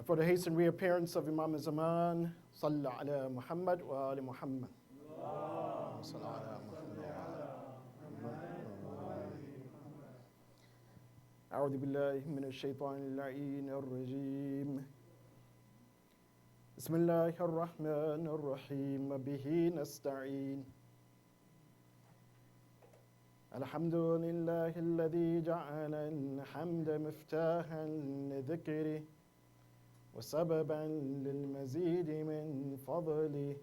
For the hastened reappearance of Imam Zaman, Salla ala Muhammad wa ali Muhammad. Salla ala أعوذ بالله من الشيطان اللعين الرجيم بسم الله الرحمن الرحيم به نستعين الحمد لله الذي جعل الحمد مفتاحا لذكره وسببا للمزيد من فضله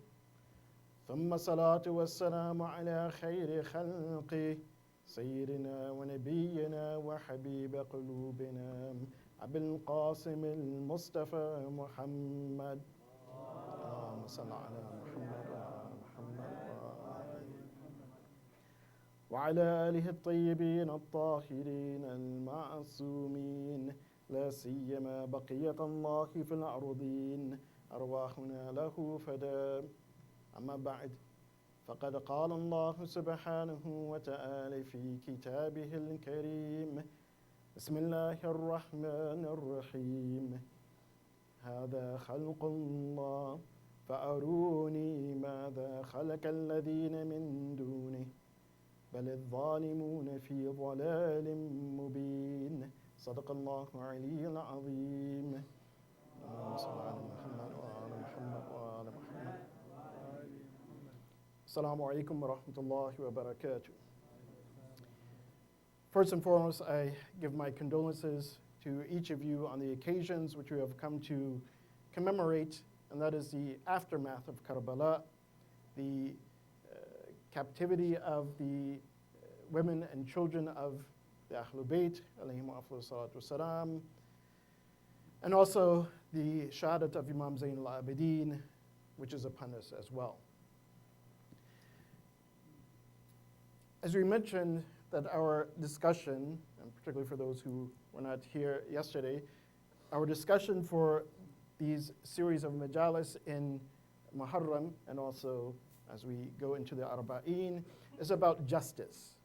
ثم الصلاة والسلام على خير خلقه سيدنا ونبينا وحبيب قلوبنا أبي القاسم المصطفى محمد اللهم صل على محمد وعلى آله الطيبين الطاهرين المعصومين لا سيما بقية الله في الأرضين أرواحنا له فداء أما بعد فقد قال الله سبحانه وتعالى في كتابه الكريم بسم الله الرحمن الرحيم هذا خلق الله فأروني ماذا خلق الذين من دونه بل الظالمون في ضلال مبين صدق الله العلي العظيم اللهم صل على محمد وعلى محمد وعلى محمد Assalamu alaikum wa rahmatullahi wa barakatuh. First and foremost, I give my condolences to each of you on the occasions which we have come to commemorate, and that is the aftermath of Karbala, the captivity of the women and children of the Ahlul Bayt, alayhim afdhalu salatu wassalam, and also the shahadat of Imam Zain al-Abidin, which is upon us as well. As we mentioned, that our discussion, and particularly for those who were not here yesterday, our discussion for these series of majalis in Muharram, and also as we go into the Arba'in, is about justice.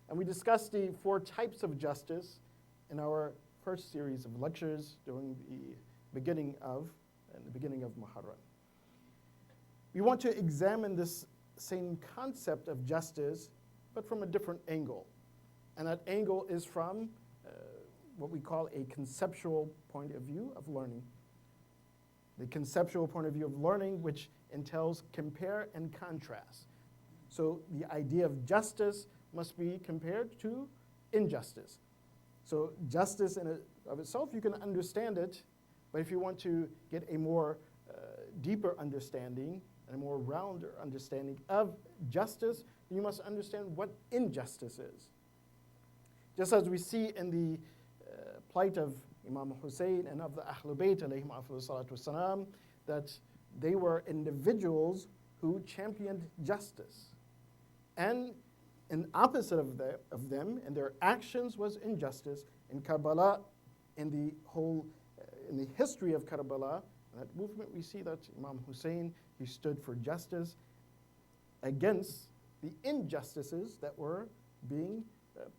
And we discussed the 4 types of justice in our first series of lectures during the beginning of Muharram. We want to examine this same concept of justice, but from a different angle. And that angle is from what we call a conceptual point of view of learning. The conceptual point of view of learning, which entails compare and contrast. So the idea of justice must be compared to injustice. So justice in of itself, you can understand it, but if you want to get a more deeper understanding and a more rounder understanding of justice, you must understand what injustice is. Just as we see in the plight of Imam Hussein and of the Ahlul Bayt, alayhim afdhalu salatu wassalam, that they were individuals who championed justice. And an opposite of them and their actions was injustice. In Karbala, in the history of Karbala, that movement, we see that Imam Hussein, he stood for justice against the injustices that were being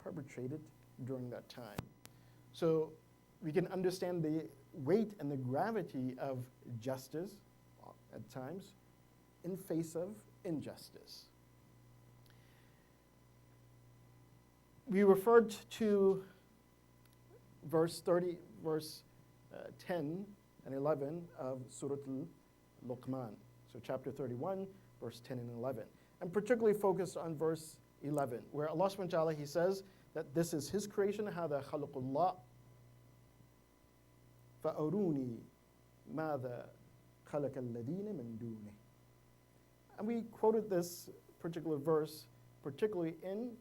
perpetrated during that time. So we can understand the weight and the gravity of justice at times in face of injustice. We referred to verse 10 and 11 of Surah Al-Luqman. So chapter 31, verse 10 and 11. I'm particularly focused on verse 11, where Allah subhanahu wa ta'ala, He says that this is His creation, هَذَا خَلْقُ اللَّهِ فَأَرُونِي مَاذَا خَلَقَ الَّذِينَ مِن دُونِهِ. And we quoted this particular verse, particularly in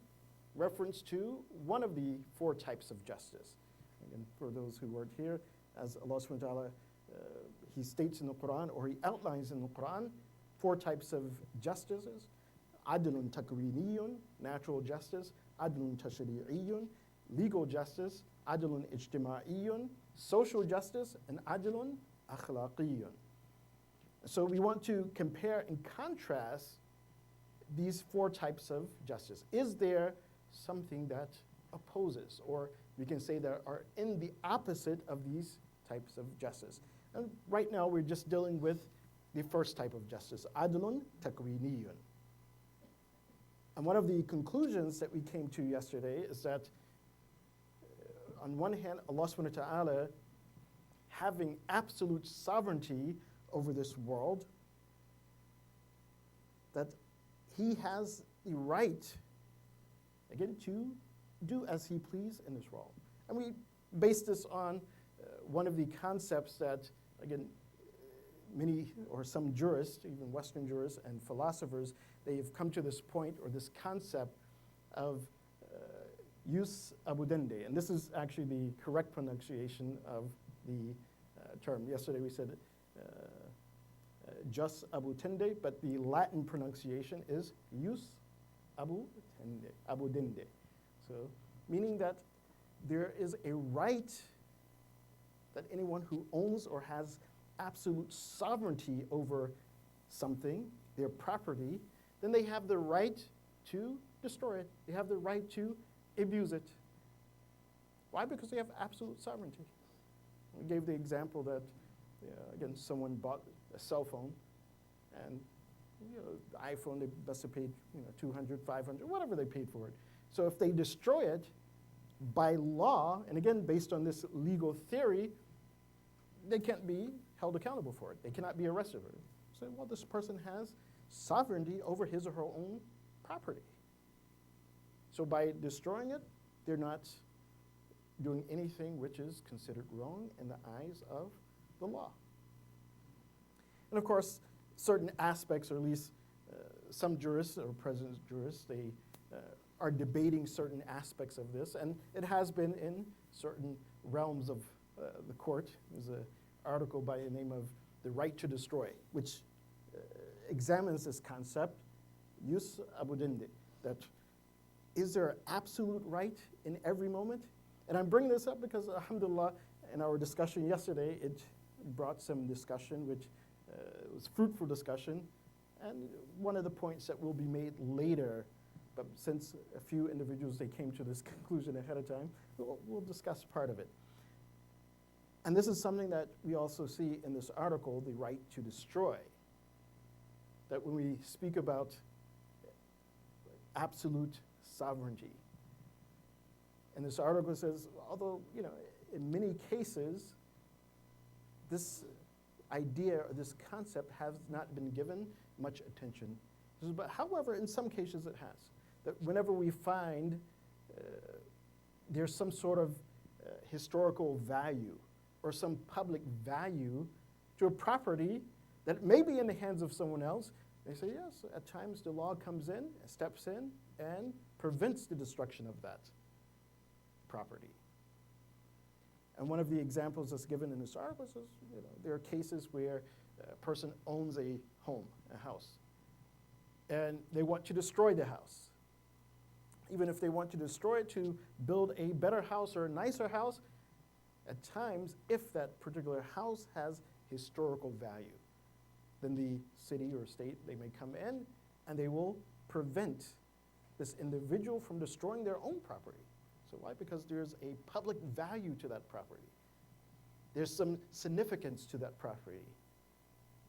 reference to one of the 4 types of justice. Again, for those who weren't here, as Allah subhanahu wa ta'ala, He states in the Quran, or He outlines in the Quran, 4 types of justices. Adlun takwiniyun, natural justice. Adlun tashri'iyun, legal justice. Adlun ijtima'iyun, social justice. And adlun akhlaqiyun. So we want to compare and contrast these 4 types of justice. Is there something that opposes, or we can say that are in the opposite of these types of justice? And right now, we're just dealing with the first type of justice, adlun takwiniyun. And one of the conclusions that we came to yesterday is that, on one hand, Allah subhanahu wa ta'ala having absolute sovereignty over this world, that he has the right, again, to do as he please in this world. And we base this on one of the concepts that, again, many or some jurists, even Western jurists and philosophers, they've come to this point or this concept of jus abudende. And this is actually the correct pronunciation of the term. Yesterday we said jus abutende, but the Latin pronunciation is jus abudende. So, meaning that there is a right that anyone who owns or has absolute sovereignty over something, their property, then they have the right to destroy it. They have the right to abuse it. Why? Because they have absolute sovereignty. We gave the example that, again, someone bought a cell phone, and the iPhone, they must have paid $200, $500, whatever they paid for it. So if they destroy it, by law, and again, based on this legal theory, they can't be held accountable for it. They cannot be arrested for it. So, well, this person has sovereignty over his or her own property. So by destroying it, they're not doing anything which is considered wrong in the eyes of the law. And of course, certain aspects, or at least some jurists or present jurists, they are debating certain aspects of this, and it has been in certain realms of the court. There's an article by the name of The Right to Destroy, which examines this concept, jus abudende, that is there an absolute right in every moment? And I'm bringing this up because, alhamdulillah, in our discussion yesterday, it brought some discussion, which was fruitful discussion, and one of the points that will be made later, but since a few individuals, they came to this conclusion ahead of time, we'll discuss part of it. And this is something that we also see in this article, the right to destroy. That when we speak about absolute sovereignty, and this article says, although, in many cases, this idea or this concept has not been given much attention. But however, in some cases it has. That whenever we find there's some sort of historical value or some public value to a property that may be in the hands of someone else, they say, yes, at times the law comes in, steps in, and prevents the destruction of that property. And one of the examples that's given in this article is, there are cases where a person owns a home, a house, and they want to destroy the house. Even if they want to destroy it to build a better house or a nicer house, at times, if that particular house has historical value, then the city or state, they may come in and they will prevent this individual from destroying their own property. So why? Because there's a public value to that property. There's some significance to that property.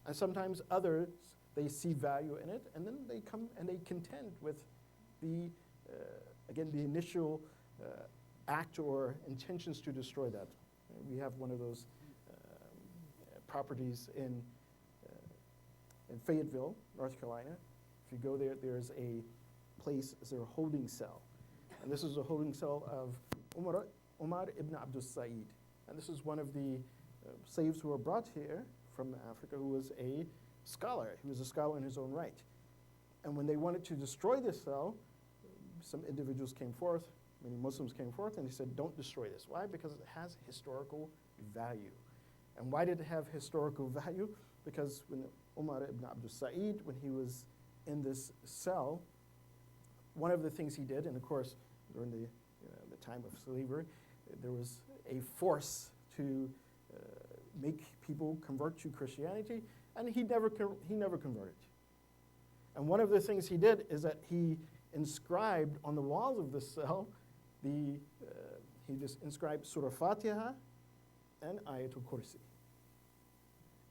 And sometimes others, they see value in it, and then they come and they contend with the, again, the initial act or intentions to destroy that. We have one of those properties in Fayetteville, North Carolina. If you go there, there's a place, it's a holding cell. And this is a holding cell of Umar ibn Abdul Sa'id. And this is one of the slaves who were brought here from Africa who was a scholar. He was a scholar in his own right. And when they wanted to destroy this cell, some individuals came forth, many Muslims came forth, and they said, don't destroy this. Why? Because it has historical value. And why did it have historical value? Because when Umar ibn Abdul Sa'id, when he was in this cell, one of the things he did, and of course, during the time of slavery, there was a force to make people convert to Christianity, and he never converted. And one of the things he did is that he inscribed on the walls of the cell, he just inscribed Surah Fatiha and Ayatul Kursi.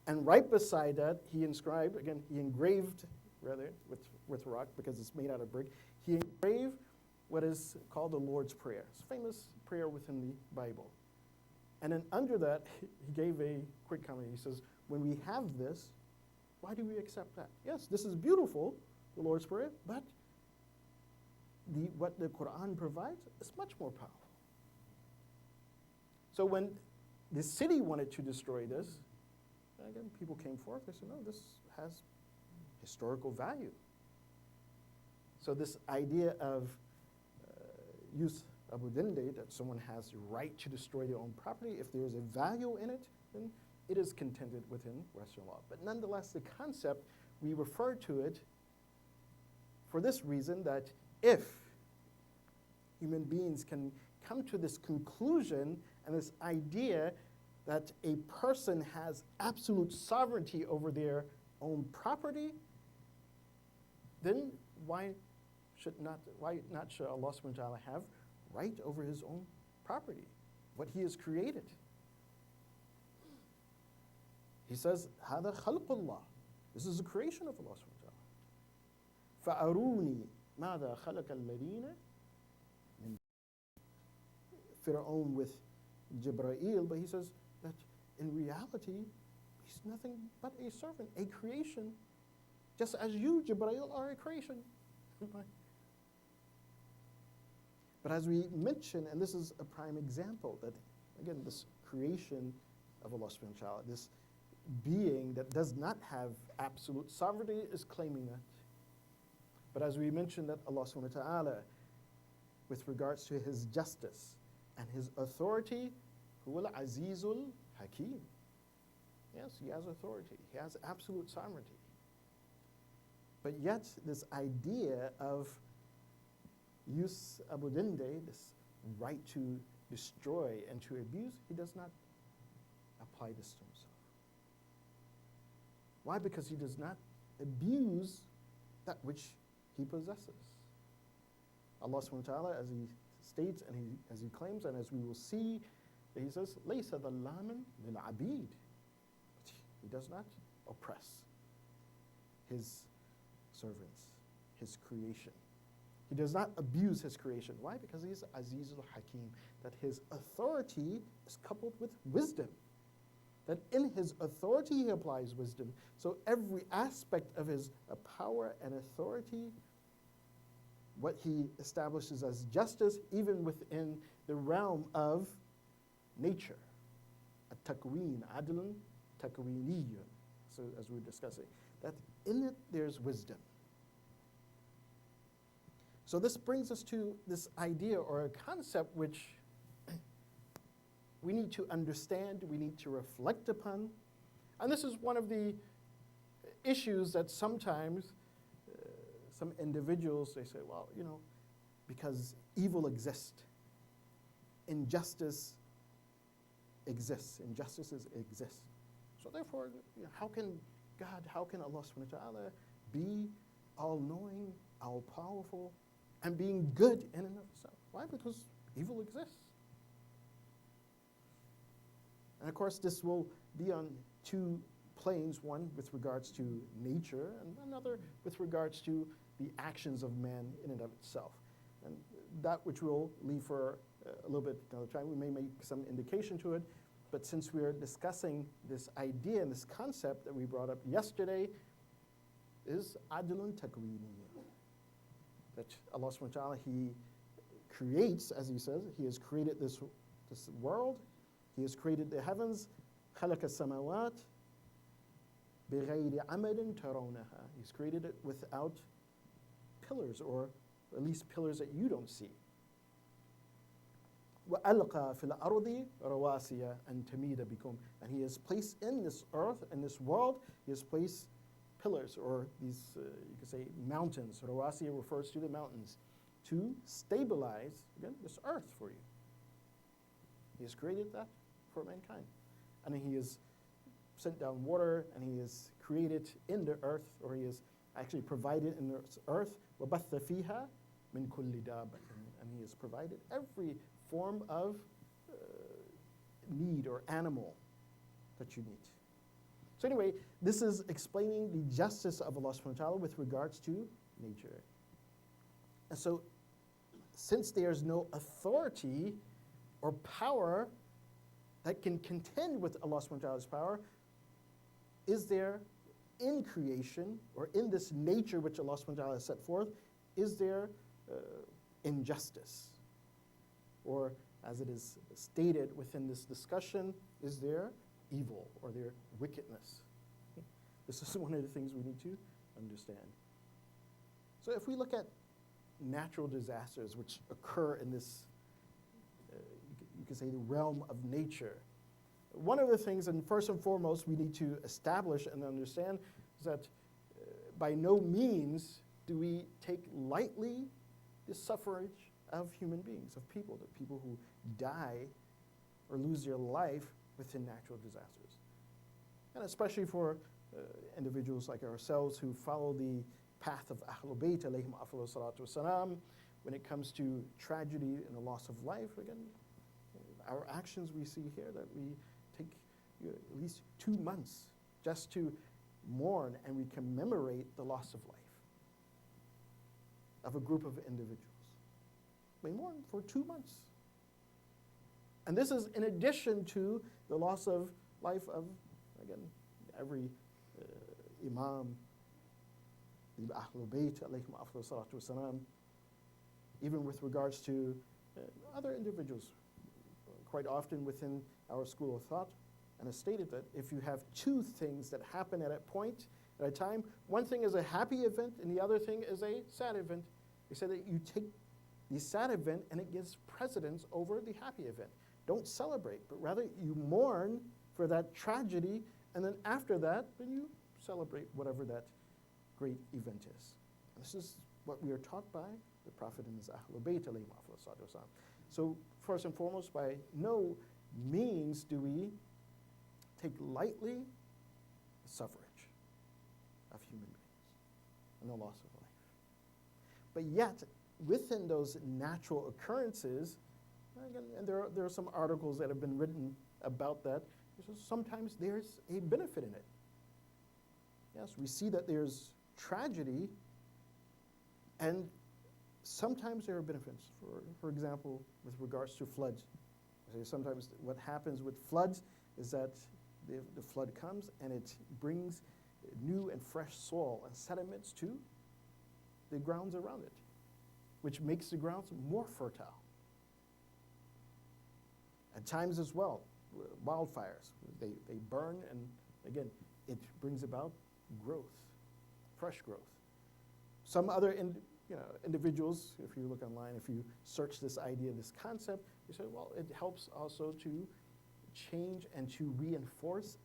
And right beside that, he engraved, with rock, because it's made out of brick, he engraved what is called the Lord's Prayer. It's a famous prayer within the Bible. And then under that, he gave a quick comment. He says, when we have this, why do we accept that? Yes, this is beautiful, the Lord's Prayer, but what the Quran provides is much more powerful. So when the city wanted to destroy this, again, people came forth. They said, no, this has historical value. So this idea of use Abu Dinde, that someone has the right to destroy their own property, if there is a value in it, then it is contended within Western law. But nonetheless, the concept, we refer to it for this reason, that if human beings can come to this conclusion and this idea that a person has absolute sovereignty over their own property, then why not should Allah subhanahu wa ta'ala have right over his own property, what he has created? He says, هذا خلق الله. This is a creation of Allah subhanahu wa ta'ala. فَأَرُونِي مَاذَا خَلَقَ الَّذِينَ مِنْ Fir'aun with Jibreel, but he says that in reality, he's nothing but a servant, a creation, just as you, Jibreel, are a creation. But as we mentioned, and this is a prime example, that again, this creation of Allah subhanahu wa ta'ala, this being that does not have absolute sovereignty is claiming that. But as we mentioned, that Allah subhanahu wa ta'ala, with regards to his justice and his authority, huwa al-azizul hakim. Yes, he has authority. He has absolute sovereignty. But yet, this idea of use Abu Dinde, this right to destroy and to abuse, he does not apply this to himself. Why? Because he does not abuse that which he possesses. Allah subhanahu wa ta'ala, as he states and as he claims, and as we will see, that he says, لَيْسَ ظَلَّامًا لِلْعَبِيدِ. He does not oppress his servants, his creation. He does not abuse his creation. Why? Because he is Azizul Hakim, that his authority is coupled with wisdom. That in his authority he applies wisdom. So every aspect of his power and authority, what he establishes as justice, even within the realm of nature. At-takween, adlun, takweeniyun. So as we were discussing, that in it there's wisdom. So this brings us to this idea or a concept which we need to understand, we need to reflect upon. And this is one of the issues that sometimes some individuals, they say, well, you know, because evil exists, injustice exists, injustices exist. So therefore, you know, how can God, how can Allah subhanahu wa ta'ala be all-knowing, all-powerful, and being good in and of itself? Why? Because evil exists. And of course, this will be on two planes, one with regards to nature, and another with regards to the actions of man in and of itself. And that which we'll leave for a little bit another time, we may make some indication to it, but since we are discussing this idea and this concept that we brought up yesterday, is adlun takwini. That Allah subhanahu wa ta'ala, he creates, as he says, he has created this world, he has created the heavens, خَلَقَ السَّمَوَاتِ بِغَيْرِ عَمَدٍ تَرَوْنَهَا. He's created it without pillars, or at least pillars that you don't see. وَأَلْقَى فِي الْأَرْضِ رَوَاسِيَ أَن تَمِيدَ بِكُمْ. And he has placed in this earth, in this world, he has placed pillars, or these, you could say, mountains. Rawasiya refers to the mountains, to stabilize, again, this earth for you. He has created that for mankind. And then he has sent down water, and he has created in the earth, or he has actually provided in the earth, وَبَثَّ فِيهَا مِن كُلِّ دَابَةٍ. And he has provided every form of need or animal that you need. So anyway, this is explaining the justice of Allah subhanahu wa ta'ala with regards to nature. And so, since there's no authority or power that can contend with Allah subhanahu wa ta'ala's power, is there in creation, or in this nature which Allah subhanahu wa ta'ala has set forth, is there injustice? Or as it is stated within this discussion, is there evil or there wickedness? This is one of the things we need to understand. So if we look at natural disasters which occur in this, you could say, the realm of nature, one of the things, and first and foremost, we need to establish and understand is that by no means do we take lightly the suffrage of human beings, of people, the people who die or lose their life within natural disasters. And especially for individuals like ourselves who follow the path of Ahlul Bayt, alayhim afdalu salatu wasalam, when it comes to tragedy and the loss of life, again, our actions we see here that we take at least 2 months just to mourn and we commemorate the loss of life of a group of individuals. We mourn for 2 months. And this is in addition to the loss of life of, again, every imam, the Ahlul Bayt, alayhim afdalu salatu wasalam, even with regards to other individuals. Quite often within our school of thought, and it's stated that if you have 2 things that happen at a point, at a time, one thing is a happy event and the other thing is a sad event. They say that you take the sad event and it gives precedence over the happy event. Don't celebrate, but rather you mourn for that tragedy, and then after that, then you celebrate whatever that great event is. And this is what we are taught by the Prophet and his Ahlul Bayt, alayhim afdalu salatu wasalam. So first and foremost, by no means do we take lightly the suffrage of human beings and the loss of life. But yet, within those natural occurrences, again, and there are some articles that have been written about that, sometimes there's a benefit in it. Yes, we see that there's tragedy, and sometimes there are benefits. For example, with regards to floods. Sometimes what happens with floods is that the flood comes and it brings new and fresh soil and sediments to the grounds around it, which makes the grounds more fertile. At times as well, wildfires, they burn, and again, it brings about growth, fresh growth. Some other individuals, if you look online, if you search this idea, this concept, you say, well, it helps also to change and to reinforce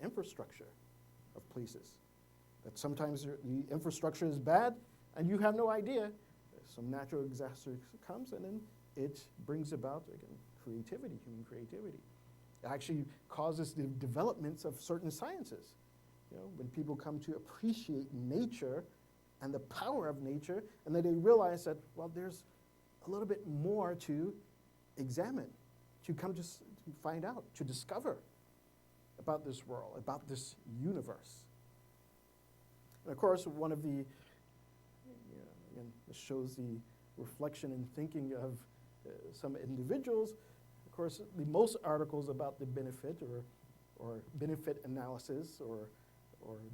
infrastructure of places. That sometimes the infrastructure is bad and you have no idea. Some natural disaster comes and then it brings about, again, creativity, human creativity. It actually causes the developments of certain sciences. When people come to appreciate nature and the power of nature, and then they realize that, well, there's a little bit more to examine, to come to find out, to discover about this world, about this universe. And of course, one of the, again, this shows the reflection and thinking of some individuals. Of course, the most articles about the benefit or benefit analysis or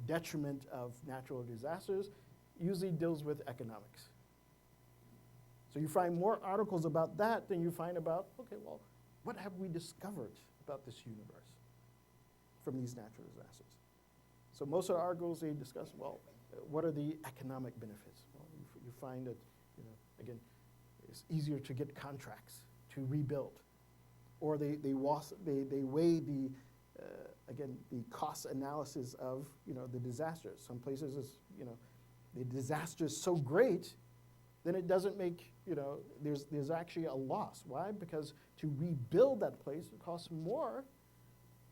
detriment of natural disasters usually deals with economics. So you find more articles about that than you find about, okay, well, what have we discovered about this universe from these natural disasters? So most of the articles, they discuss, well, what are the economic benefits? Well, you find that, again, it's easier to get contracts to rebuild. Or they weigh the, again, the cost analysis of, the disasters. Some places is, the disaster is so great, then it doesn't make, there's actually a loss. Why? Because to rebuild that place, it costs more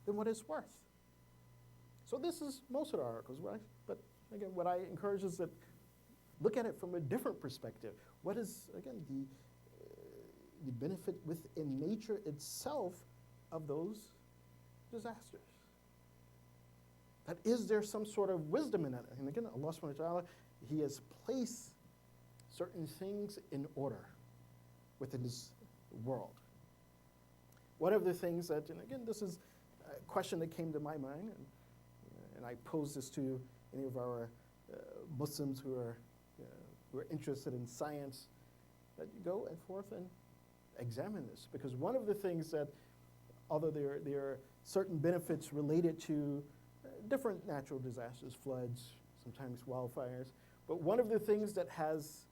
than what it's worth. So this is most of the articles, right? But again, what I encourage is that look at it from a different perspective. What is, again, the benefit within nature itself of those disasters? That is there some sort of wisdom in it? And again, Allah subhanahu wa ta'ala, He has placed certain things in order within His world. One of the things that, and again, this is a question that came to my mind, and I pose this to any of our Muslims who are interested in science, that you go and forth and examine this. Because one of the things that, although there are certain benefits related to different natural disasters, floods, sometimes wildfires, but one of the things that has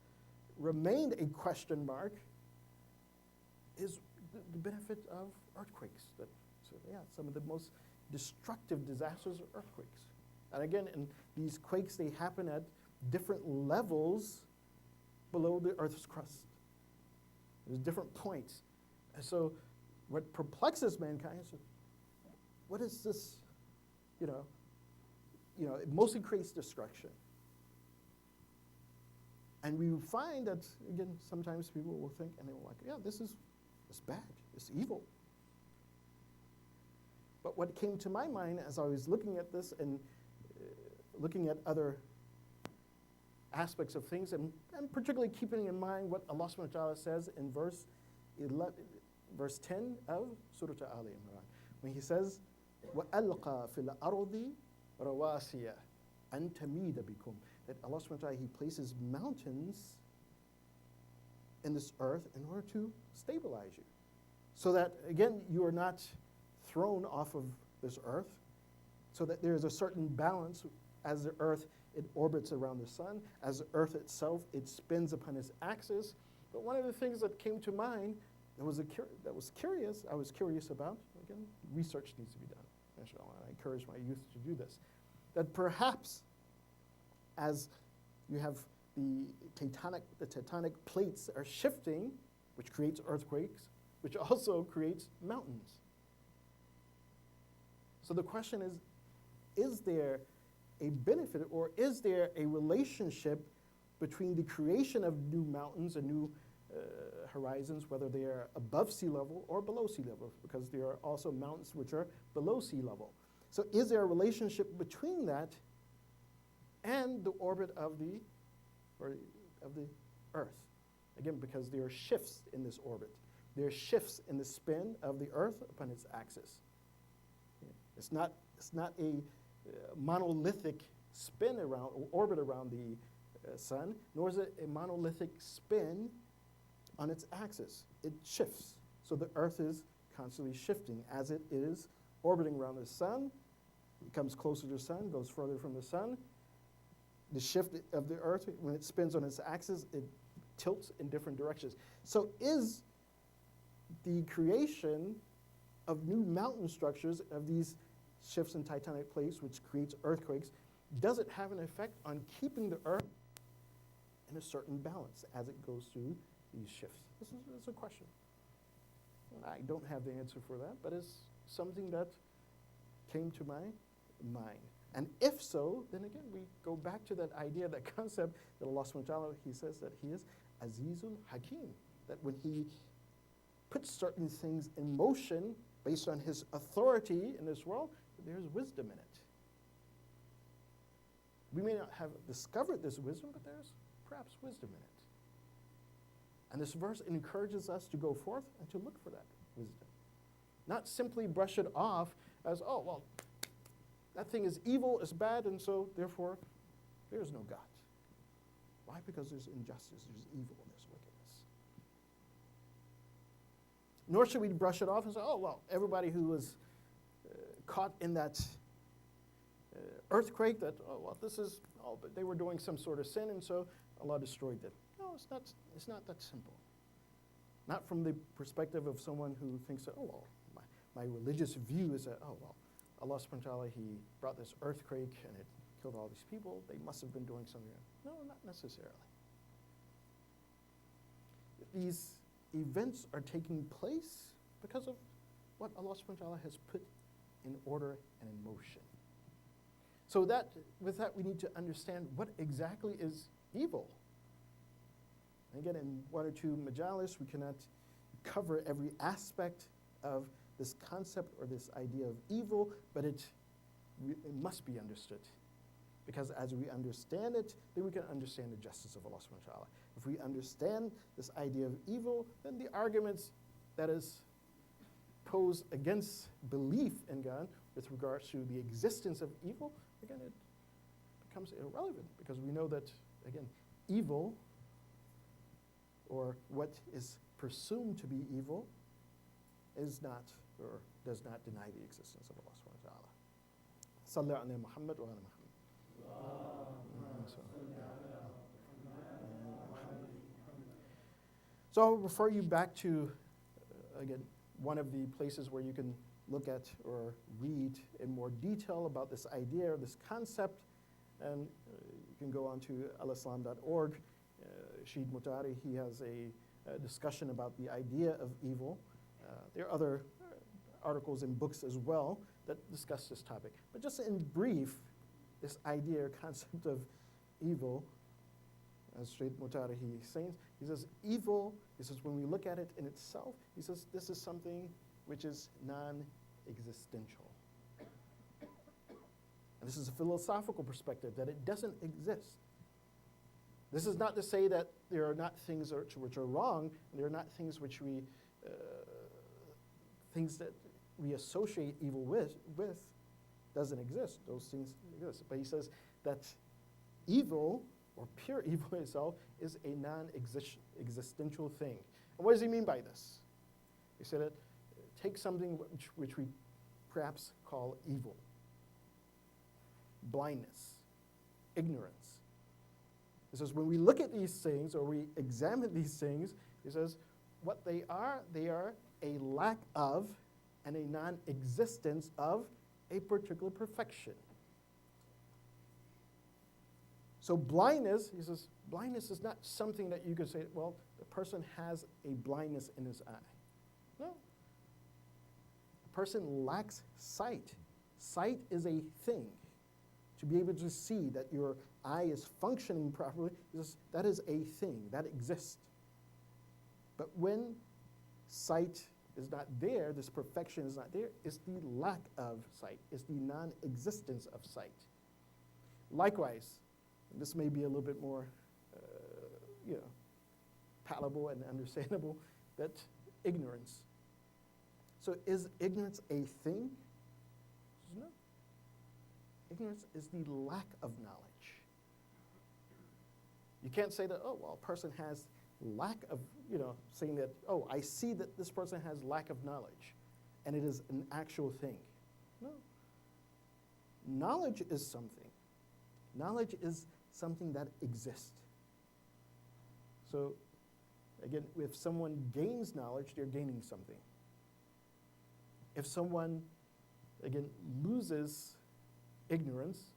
remained a question mark is the benefit of earthquakes. Some of the most destructive disasters are earthquakes. And again, in these quakes, they happen at different levels below the Earth's crust. There's different points. And so what perplexes mankind is, what is this, it mostly creates destruction. And we find that, again, sometimes people will think, and they will like, it's bad, it's evil. But what came to my mind as I was looking at this and looking at other aspects of things, and particularly keeping in mind what Allah subhanahu wa ta'ala says in verse 10 of Surah Al Imran, when He says, وَأَلْقَى فِي الْأَرْضِ رَوَاسِيَ أَن تَمِيدَ بِكُمْ, that Allah subhanahu wa ta'ala, He places mountains in this earth in order to stabilize you. So that, again, you are not thrown off of this earth, so that there is a certain balance as the earth, it orbits around the sun, as the earth itself, it spins upon its axis. But one of the things that came to mind I was curious about, again, research needs to be done, inshallah, and I encourage my youth to do this, that perhaps as you have the tectonic plates are shifting, which creates earthquakes, which also creates mountains. So the question is there a benefit, or is there a relationship between the creation of new mountains and new horizons, whether they are above sea level or below sea level, because there are also mountains which are below sea level. So is there a relationship between that and the orbit of the Earth? Again, because there are shifts in this orbit. There are shifts in the spin of the Earth upon its axis. It's not a monolithic spin around or orbit around the sun, nor is it a monolithic spin on its axis. It shifts. So the Earth is constantly shifting as it is orbiting around the sun. It comes closer to the sun, goes further from the sun. The shift of the Earth, when it spins on its axis, it tilts in different directions. So is the creation of new mountain structures, of these shifts in tectonic plates, which creates earthquakes, does it have an effect on keeping the Earth in a certain balance as it goes through these shifts? This is a question. I don't have the answer for that, but it's something that came to my mind. And if so, then again, we go back to that idea, that concept that Allah subhanahu wa ta'ala, He says that He is Azizul Hakim, that when He puts certain things in motion based on His authority in this world, there's wisdom in it. We may not have discovered this wisdom, but there's perhaps wisdom in it. And this verse encourages us to go forth and to look for that wisdom. Not simply brush it off as, oh, well, that thing is evil, it's bad, and so therefore there is no God. Why? Because there's injustice, there's evil, there's wickedness. Nor should we brush it off and say, oh, well, everybody who was caught in that earthquake, that, oh, well, but they were doing some sort of sin, and so Allah destroyed them. No, it's not that simple. Not from the perspective of someone who thinks that, oh, well, my religious view is that, oh, well, Allah subhanahu wa ta'ala, He brought this earthquake and it killed all these people. They must have been doing something. No, not necessarily. These events are taking place because of what Allah subhanahu wa ta'ala has put in order and in motion. So with that, we need to understand what exactly is evil. And again, in one or two majalis, we cannot cover every aspect of this concept or this idea of evil, but it must be understood. Because as we understand it, then we can understand the justice of Allah subhanahu wa ta'ala. If we understand this idea of evil, then the arguments that is posed against belief in God with regards to the existence of evil, again, it becomes irrelevant because we know that, again, evil, or what is presumed to be evil, is not or does not deny the existence of Allah subhanahu wa ta'ala. Salli ala Muhammad wa ala Muhammad. So I'll refer you back to, again, one of the places where you can look at or read in more detail about this idea or this concept. And you can go on to alislam.org. Sheed Mutari, he has a discussion about the idea of evil. There are other articles and books as well that discuss this topic. But just in brief, this idea or concept of evil, as Sheed Mutari he says, evil, he says, when we look at it in itself, he says, this is something which is non-existential. And this is a philosophical perspective, that it doesn't exist. This is not to say that there are not things which are wrong, and there are not things which things that we associate evil with doesn't exist. Those things exist. But he says that evil, or pure evil itself, is a non-existential thing. And what does he mean by this? He said that take something which we perhaps call evil. Blindness, ignorance. He says when we look at these things or we examine these things, he says what they are a lack of and a non-existence of a particular perfection. So blindness, he says, blindness is not something that you could say, well, the person has a blindness in his eye. No. A person lacks sight. Sight is a thing. To be able to see that your eye is functioning properly, that is a thing, that exists. But when sight is not there, this perfection is not there, it's the lack of sight, it's the non-existence of sight. Likewise, and this may be a little bit more palatable and understandable, that ignorance. So is ignorance a thing? No. Ignorance is the lack of knowledge. You can't say that, oh, well, a person has lack of, saying that, oh, I see that this person has lack of knowledge, and it is an actual thing. No. Knowledge is something. Knowledge is something that exists. So, again, if someone gains knowledge, they're gaining something. If someone, again, loses ignorance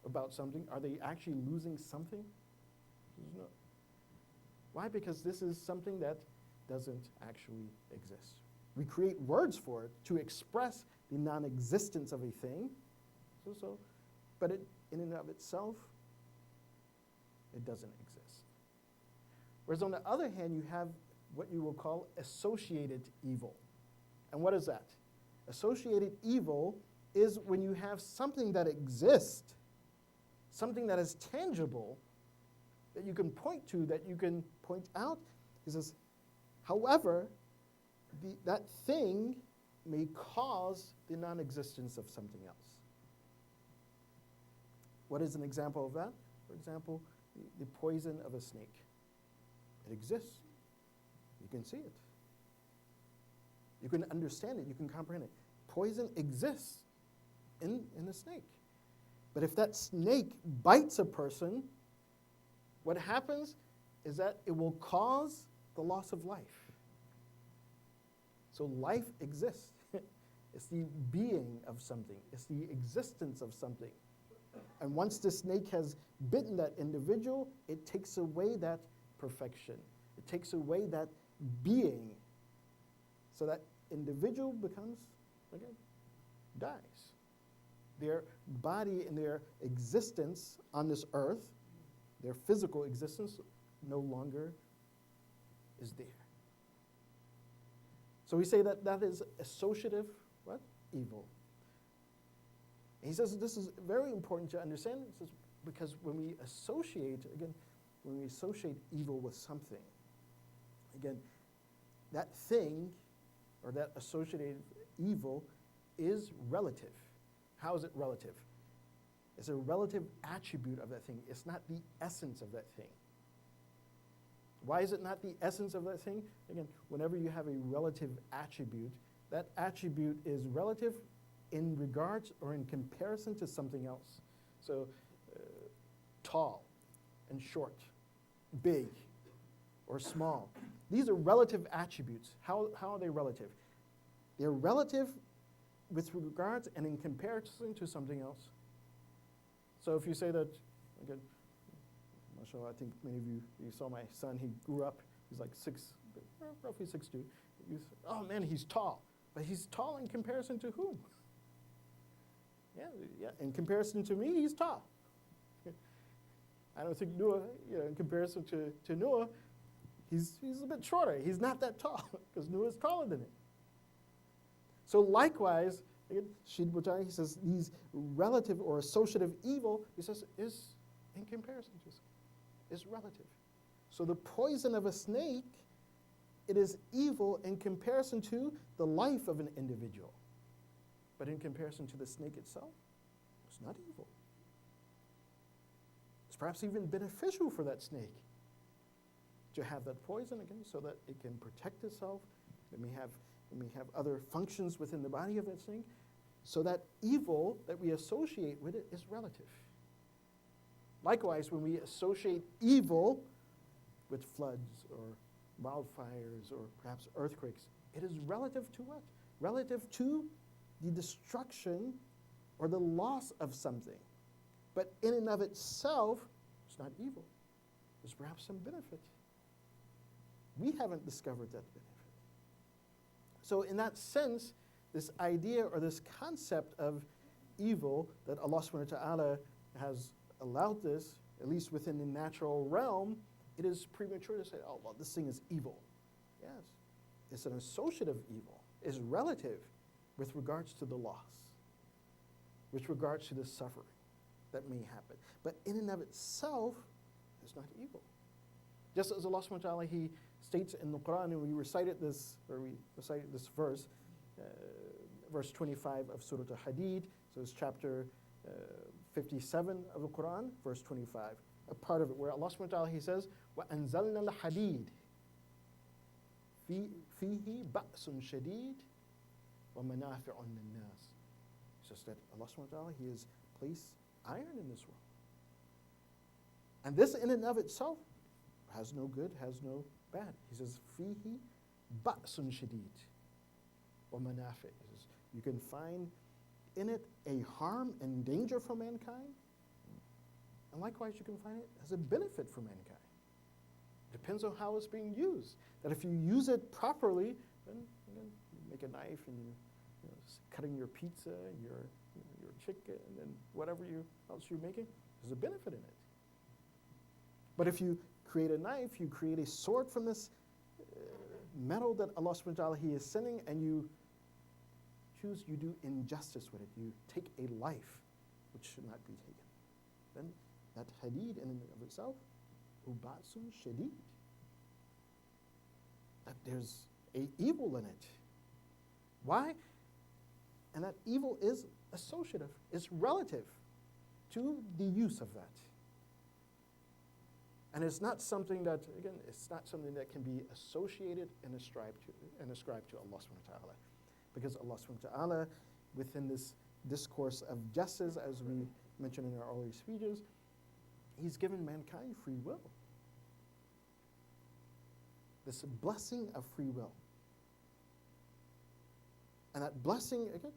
about something, are they actually losing something? No. Why? Because this is something that doesn't actually exist. We create words for it to express the non-existence of a thing, but in and of itself, it doesn't exist. Whereas on the other hand, you have what you will call associated evil. And what is that? Associated evil is when you have something that exists, something that is tangible, that you can point to, that you can point out. He says, however, that thing may cause the non-existence of something else. What is an example of that? For example, the poison of a snake. It exists. You can see it. You can understand it. You can comprehend it. Poison exists in the snake. But if that snake bites a person, what happens is that it will cause the loss of life. So life exists. It's the being of something. It's the existence of something. And once the snake has bitten that individual, it takes away that perfection. It takes away that being. So that individual becomes, again, dies. Their body and their existence on this earth, their physical existence, no longer is there. So we say that that is associative, what? Evil. And he says this is very important to understand. He says, because when we associate, again, when we associate evil with something, again, that thing or that associated evil is relative. How is it relative? It's a relative attribute of that thing. It's not the essence of that thing. Why is it not the essence of that thing? Again, whenever you have a relative attribute, that attribute is relative in regards or in comparison to something else. So, tall and short, big or small. These are relative attributes. How are they relative? They're relative with regards and in comparison to something else. So if you say that, again, mashallah, I think many of you saw my son, he grew up, he's like roughly 6'2". You say, oh man, he's tall. But he's tall in comparison to whom? Yeah, in comparison to me, he's tall. I don't think Noah, in comparison to Noah, he's a bit shorter. He's not that tall because Noah's taller than him. So likewise, again, he says these relative or associative evil, he says, is in comparison to something. Is relative. So the poison of a snake, it is evil in comparison to the life of an individual. But in comparison to the snake itself, it's not evil. It's perhaps even beneficial for that snake to have that poison again so that it can protect itself. It may have other functions within the body of that snake. So that evil that we associate with it is relative. Likewise, when we associate evil with floods or wildfires or perhaps earthquakes, it is relative to what? Relative to the destruction or the loss of something. But in and of itself, it's not evil. There's perhaps some benefit. We haven't discovered that benefit. So in that sense, this idea or this concept of evil that Allah subhanahu wa ta'ala has allowed this, at least within the natural realm, it is premature to say, oh, well, this thing is evil. Yes, it's an associative evil. It's relative with regards to the loss, with regards to the suffering that may happen. But in and of itself, it's not evil. Just as Allah subhanahu wa ta'ala, He states in the Quran, and we recited this verse, verse 25 of Surah Al-Hadid, so it's chapter 57 of the Quran, verse 25, a part of it where Allah subhanahu wa ta'ala, He says, وَأَنزَلْنَا الْحَدِيدِ فِيهِ بَأْسٌ شَدِيدٌ وَمَنَافِعٌ لِلنَّاسِ. It's just that Allah subhanahu wa ta'ala, He has placed iron in this world. And this in and of itself has no good, has no bad. He says, فِيهِ بَأْسٌ شَدِيدٌ وَمَنَافِعٌ. He says, you can find in it a harm and danger for mankind, and likewise you can find it as a benefit for mankind. Depends on how it's being used. That if you use it properly, then you make a knife and you're cutting your pizza and your chicken and whatever else you're making, there's a benefit in it. But if you create a knife, you create a sword from this metal that Allah subhanahu wa ta'ala, He is sending, and you do injustice with it. You take a life which should not be taken. Then that hadid in and of itself, ubatsun shadid, that there's a evil in it. Why? And that evil is associative, it's relative to the use of that. And it's not something that, again, it's not something that can be associated and ascribed to Allah subhanahu wa ta'ala. Because Allah subhanahu wa ta'ala, within this discourse of justice, as we mentioned in our earlier speeches, He's given mankind free will. This blessing of free will. And that blessing, again,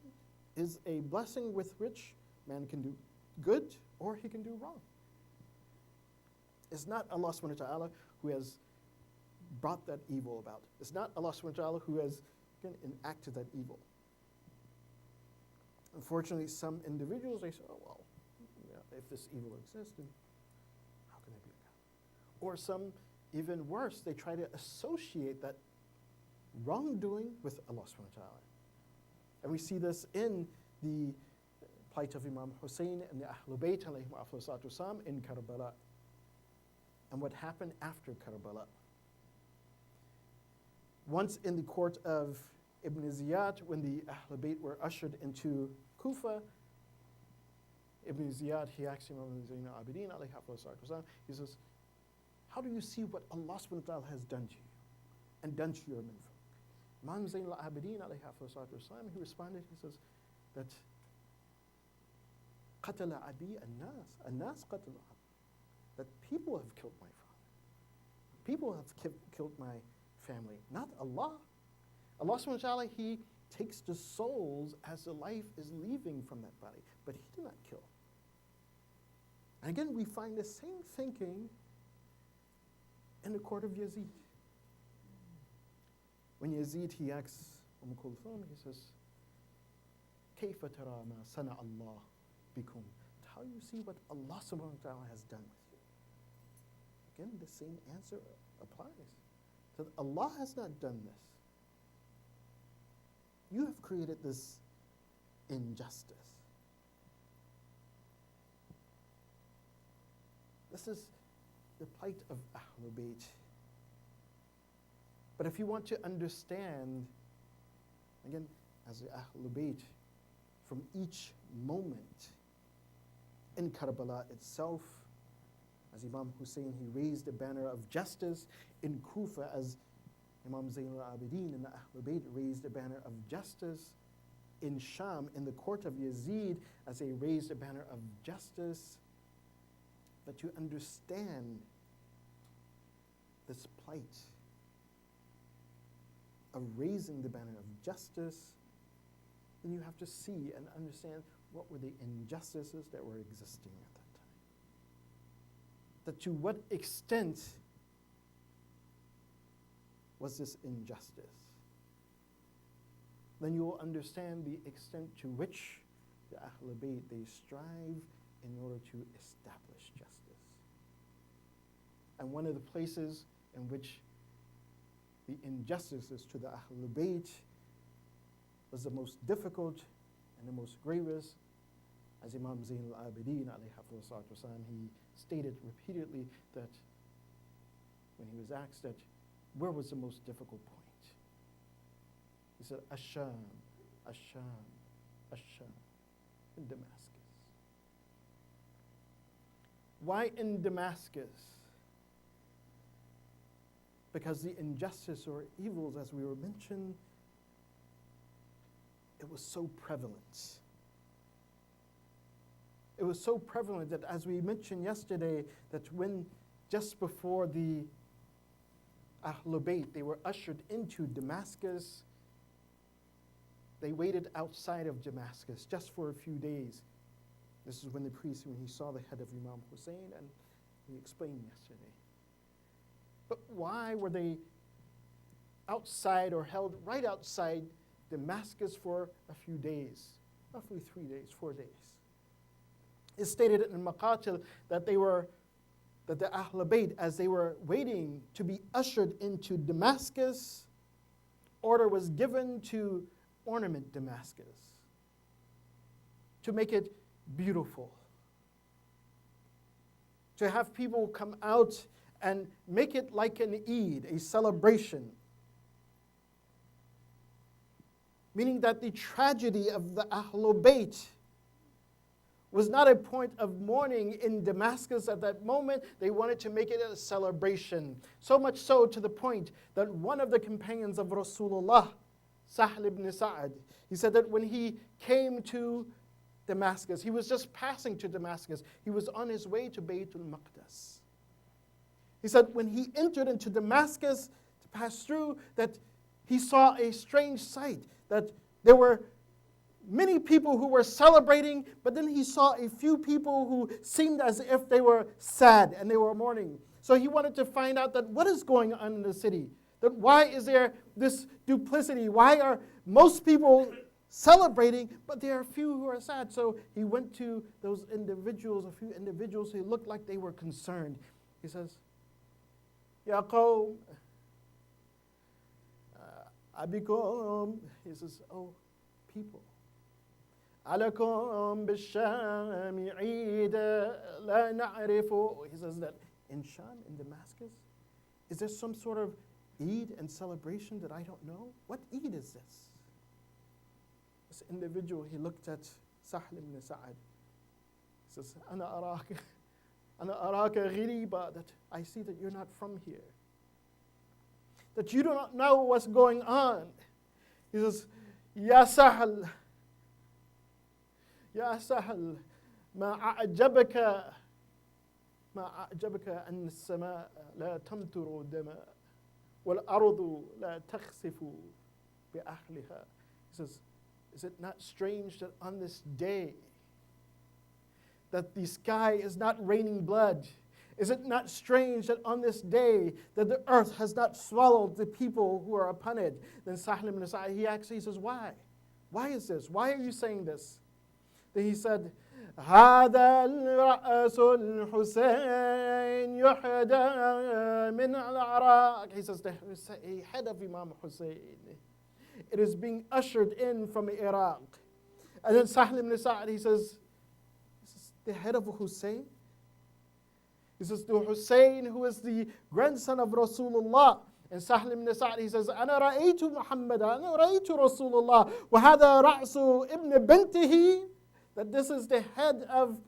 is a blessing with which man can do good or he can do wrong. It's not Allah subhanahu wa ta'ala who has brought that evil about. It's not Allah subhanahu wa ta'ala who has, again, enacted that evil. Unfortunately, some individuals, they say, oh, well, if this evil exists, then how can it be God? Or some, even worse, they try to associate that wrongdoing with Allah subhanahu wa ta'ala. And we see this in the plight of Imam Hussein and the Ahlul Bayt alayhim afdal salatu wassalam in Karbala, and what happened after Karbala. Once in the court of Ibn Ziyad, when the Ahlul Bayt were ushered into Kufa, Ibn Ziyad, he asked Imam Zayn al-Abidin alayhi afdal salatu wassalam, he says, how do you see what Allah subhanahu wa ta'ala has done to you and done to your minfaq? Imam Zayn al-Abidin alayhi afdal salatu wassalam, he responded, he says that قتل أبي الناس قتل أبي, that people have killed my father. People have killed my family, not Allah. Allah subhanahu wa ta'ala, He takes the souls as the life is leaving from that body, but He did not kill. And again, we find the same thinking in the court of Yazid. When Yazid, he asks Kulthum, he says, كيف ترى ما صنع الله بكم? How do you see what Allah subhanahu wa ta'ala has done with you? Again, the same answer applies. That Allah has not done this. You have created this injustice. This is the plight of Ahlul Bayt. But if you want to understand, again, as the Ahlul Bayt, from each moment in Karbala itself, as Imam Hussein, he raised the banner of justice in Kufa, as Imam Zayn al-Abidin and the Ahlul Bayt raised the banner of justice in Sham, in the court of Yazid, as they raised the banner of justice, that you understand this plight of raising the banner of justice, then you have to see and understand what were the injustices that were existing at that time. That to what extent was this injustice? Then you will understand the extent to which the Ahlul Bayt, they strive in order to establish justice. And one of the places in which the injustices to the Ahlul Bayt was the most difficult and the most grievous, as Imam Zayn al-Abidin alayhi afdal salatu wassalam, he stated repeatedly that when he was asked that where was the most difficult point, he said, Asham, Asham, Asham, in Damascus. Why in Damascus? Because the injustice or evils, as we were mentioned, it was so prevalent. It was so prevalent that, as we mentioned yesterday, that when just before the Ahlul Bayt, they were ushered into Damascus, they waited outside of Damascus just for a few days. This is when the priest, when he saw the head of Imam Hussein, and we explained yesterday. But why were they outside or held right outside Damascus for a few days? Roughly 3 days, 4 days. It's stated in Maqatil that the Ahlul Bayt, as they were waiting to be ushered into Damascus, order was given to ornament Damascus, to make it beautiful, to have people come out and make it like an Eid, a celebration. Meaning that the tragedy of the Ahlul Bayt was not a point of mourning in Damascus at that moment. They wanted to make it a celebration. So much so to the point that one of the companions of Rasulullah, Sahl ibn Sa'ad, he said that when he came to Damascus, he was just passing to Damascus. He was on his way to Baytul Maqdis. He said when he entered into Damascus to pass through, that he saw a strange sight, that there were many people who were celebrating, but then he saw a few people who seemed as if they were sad and they were mourning. So he wanted to find out that what is going on in the city, that why is there this duplicity? Why are most people celebrating, but there are few who are sad? So he went to those individuals, a few individuals who looked like they were concerned. He says, Ya qawm, abikum, he says, oh, people, علكم بالشام عيد لا نعرف. He says that in Sham, in Damascus, is there some sort of Eid and celebration that I don't know? What Eid is this? This individual, he looked at Sahl ibn Sa'ad. He says, أنا أراك غريبا, that I see that you're not from here, that you do not know what's going on. He says, يا سهل ما أعجبك أن السماء لا تمطر دماء والأرض لا تخسف بأهلها. He says, is it not strange that on this day that the sky is not raining blood? Is it not strange that on this day that the earth has not swallowed the people who are upon it? Then Sahl ibn Sa'ad, he actually says, why? Why is this? Why are you saying this? Then he said, هذا الرأس الحسين يحدى من العراق. He says, the head of Imam Hussein, it is being ushered in from Iraq. And then Sahl ibn Sa'ad, he says, the head of Hussein? He says, the Hussein who is the grandson of Rasulullah. And Sahl ibn Sa'ad, he says, أنا رأيت محمد أنا رأيت رسول الله وهذا رأس ابن بنته, that this is the head of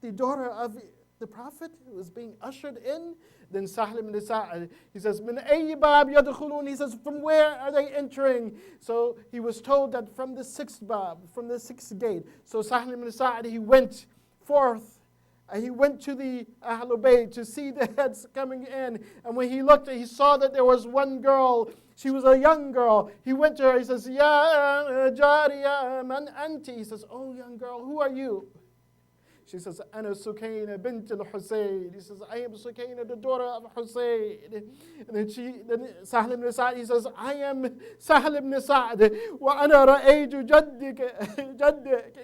the daughter of the Prophet who is being ushered in. Then Sahl ibn Sa'ad, he says, من أي باب يدخلون? He says, from where are they entering? So he was told that from the sixth bab, from the sixth gate. So Sahl ibn Sa'ad, he went forth and he went to the Ahlul Bayt to see the heads coming in. And when he looked, he saw that there was one girl. She was a young girl. He went to her. He says, Ya Jariya man anti? He says, oh, young girl, who are you? She says, Ana Sukayna bint al-Husayn. He says, I am Sukayna, the daughter of Husayn. And then Sahl ibn Sa'ad, he says, I am Sahl ibn Sa'ad. Wa ana ra'aytu jaddik.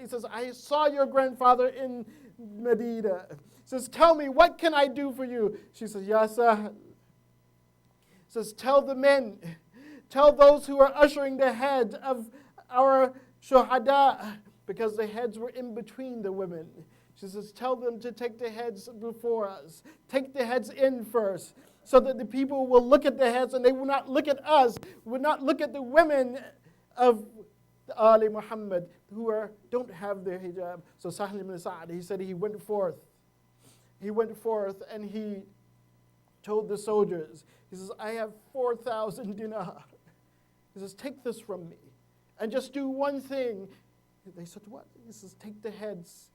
He says, I saw your grandfather in Medina. He says, tell me, what can I do for you? She says, Ya Sahl. He says, tell the men, tell those who are ushering the head of our shuhada, because the heads were in between the women. She says, tell them to take the heads before us. Take the heads in first, so that the people will look at the heads and they will not look at us, will not look at the women of Ali Muhammad who don't have their hijab. So Sahl ibn Sa'ad, he said he went forth. He went forth and he told the soldiers, he says, I have 4,000 dinar. He says, take this from me and just do one thing. They said, what? He says, take the heads,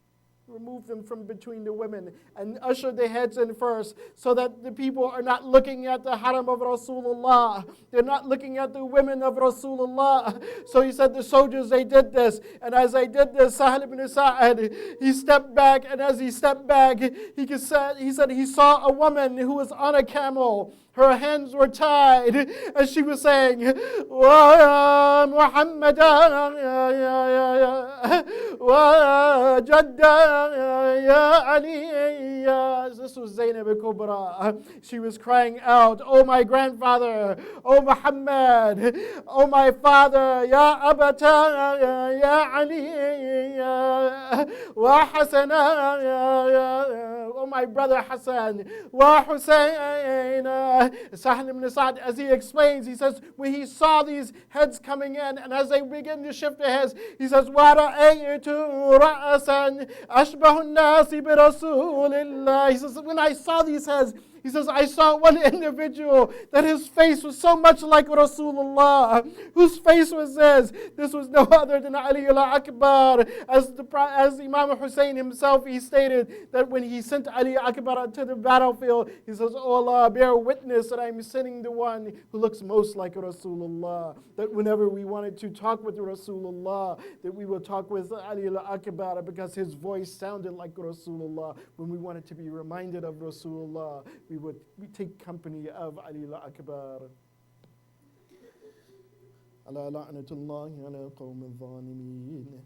remove them from between the women and usher the heads in first, so that the people are not looking at the haram of Rasulullah. They're not looking at the women of Rasulullah. So he said the soldiers, they did this. And as they did this, Sahl ibn Sa'ad, he stepped back. And as he stepped back, he said he saw a woman who was on a camel. Her hands were tied, and she was saying, Wa Muhammad wa Jadda ya Ali. This was Zainab al-Kubra. She was crying out, oh my grandfather, oh Muhammad, oh my father, Ya Abata, Ya Ali, Wa Hasana, oh my brother Hassan, Wa Hussein. Sahl ibn Sa'ad, as he explains, he says, when he saw these heads coming in, and as they begin to shift their heads, he says, وَرَأَيْتُ رَأَسًا أَشْبَهُ النَّاسِ بِرَسُولِ اللَّهِ. He says, when I saw these heads, he says, I saw one individual that his face was so much like Rasulullah. Whose face was this? This was no other than Ali al-Akbar. As Imam Hussein himself, he stated that when he sent Ali al-Akbar to the battlefield, he says, oh Allah, bear witness that I'm sending the one who looks most like Rasulullah. That whenever we wanted to talk with Rasulullah, that we will talk with Ali al-Akbar, because his voice sounded like Rasulullah. When we wanted to be reminded of Rasulullah, we take company of Ali al-Akbar. على لعنة الله على قوم الظالمين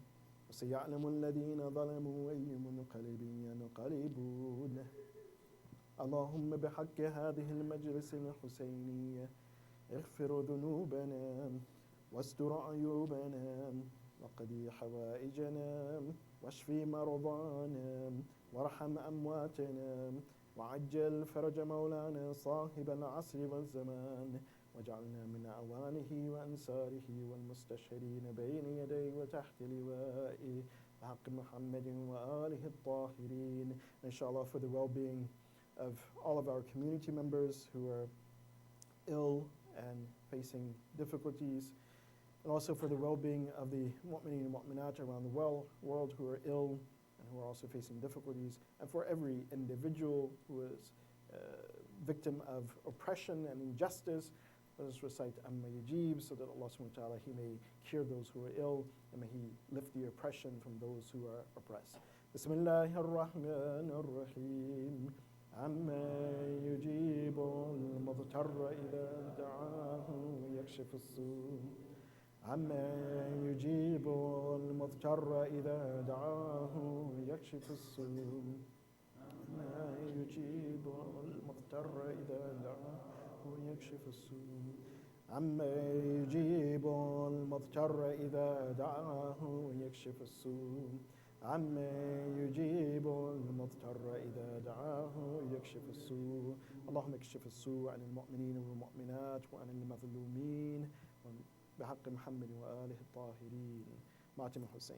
وسيعلم الذين ظلموا أي منقلب ينقلبون. اللهم بحق هذه المجلس الحسينية اغفر ذنوبنا واستر عيوبنا وقضي حوائجنا واشف مرضانا وارحم أمواتنا وعجل فرج مولانا صاحب العصر والزمان واجعلنا من أعوانه وأنصاره والمستشهدين بين يديه وتحت لوائه بحق محمد وآله الطاهرين. Inshallah, for the well-being of all of our community members who are ill and facing difficulties, and also for the well-being of the mu'mineen and mu'minat around the world who are ill and who are also facing difficulties, and for every individual who is victim of oppression and injustice. Let us recite Amma Yajib so that Allah subhanahu wa ta'ala, He may cure those who are ill and may He lift the oppression from those who are oppressed. Bismillahir Rahmanir Rahim. Amma yujibu al-mudtarra idha da'ahu yakshif as-su'. Amma yujibu al-mudtarra idha da'ahu yakshif as-su'. Amma yujibu al-mudtarra idha da'ahu يكشف السوء. عما يجيب المضطر إذا دعاه يكشف السوء. عما يجيب المضطر إذا دعاه يكشف السوء. اللهم اكشف السوء عن المؤمنين والمؤمنات وعن المظلومين بحق محمد وآله الطاهرين. ماتم حسين.